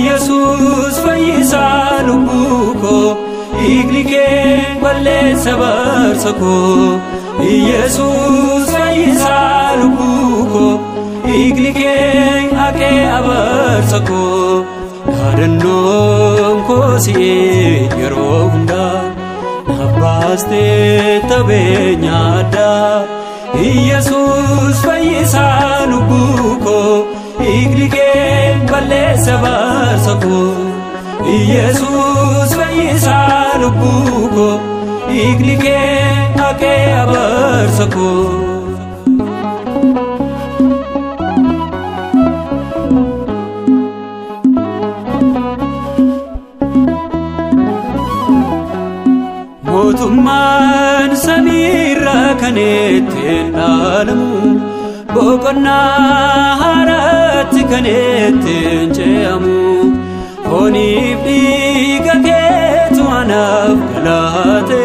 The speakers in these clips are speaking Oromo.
Yesus fayyisa lubbuko iglike balle sabarsako Yesus fayyisa lubbuko iglike ake abarsako hadannon kosi yerohunda abbaste tabenyada Yesus fayyisa lubbuko iglike balle sabarsako Yesus fayyisa lubbuko iglike ake abarsako motumman samira kanetten alamu boqonna haratti kanetten ceamu onif diga keetu anaaf galate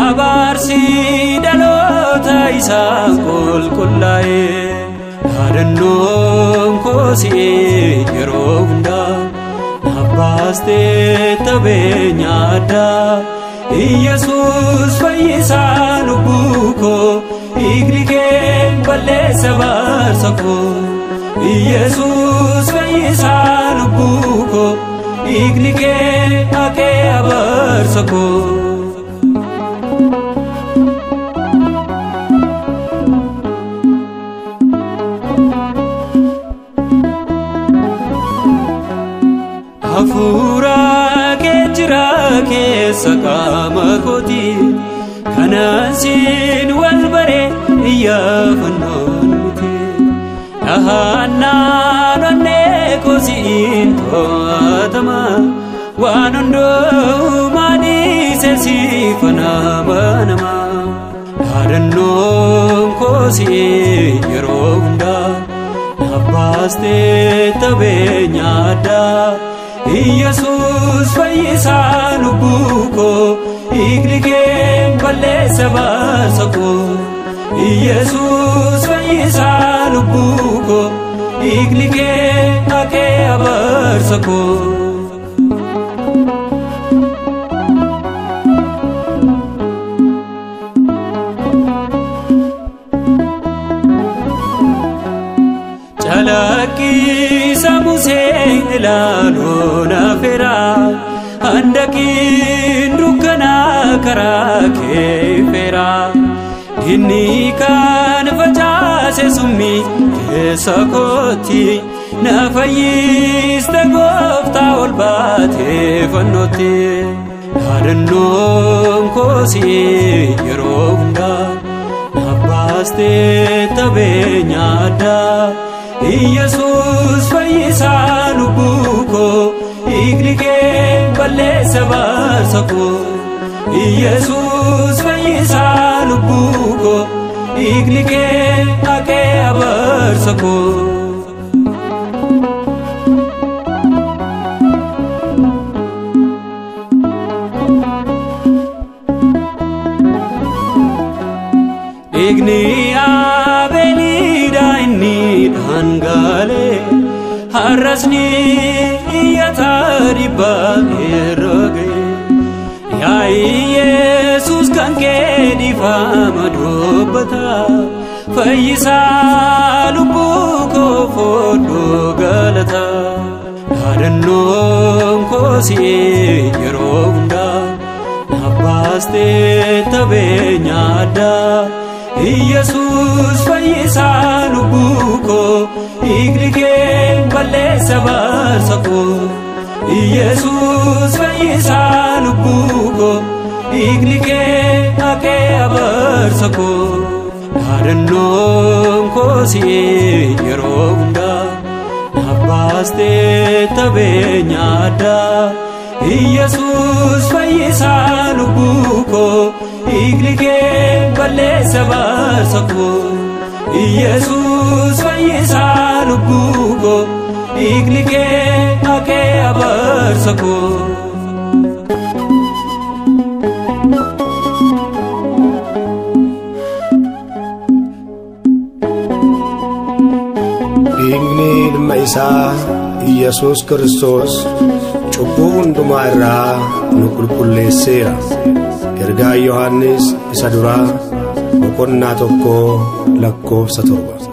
abarsi dalota isaan qulqullaa'e hadannoon kosi yeroo hunda abbaaste tabeenyaadha Yesus fayyisa lubbuko iglike balle sabarsako Yesus fayyisa lubbuko iglike ake abarsako afura kejira keessa qaama kooti kanaasin wal bare iyyafannoon miti dhahannaan onnee kosiin to'atama waan hundumaa dhiise siifana banama hadannoon kosii yeroo hundaa abbaaste tabeenyaadha Yesus fayyisa lubbuko iglike balle sabarsako Yesus fayyisa lubbuko iglike ake abarsako chalaki samuseen ilaaluuna fira handakiin dukkana karaa kee fira inni kan facaase summi keessa kooti na fayyiste gooftaa ol baatee fannootti hadannoon kosii yeroo hundaa abbaaste tabeenyaadha Yesus fayyisa lubbuko iglike balle sabarsako Yesus fayyisa lubbuko iglike ake abarsako igni abelida inni dhangale harasni yatariba eroge ya Yesus kan kedi fama dobata fayyisa lubbuko fodo galata hadannoon kosi yeroo hundaa abbaaste tabeenyaadha Yesus fayyisa lubbuko iglike balle sabarsako Yesus fayyisa lubbuko iglike ake abarsako Yadannoon koosii yeroo hundaa Nabbaaste tabeenya addaa Iyesuus fayyisaa lubbuu koo Dhiigni kee balleessa baasa koo Iyesuus fayyisaa lubbuu koo Dhiigni kee haqee abaarsa koo Dhiigni ilma isaa Iyesuus Kiristoos cubbuu hundumaa irraa nu qulqulleesseera. Ergaa Yohaannis isa duraa boqonnaa 1 lakkoofsa 7.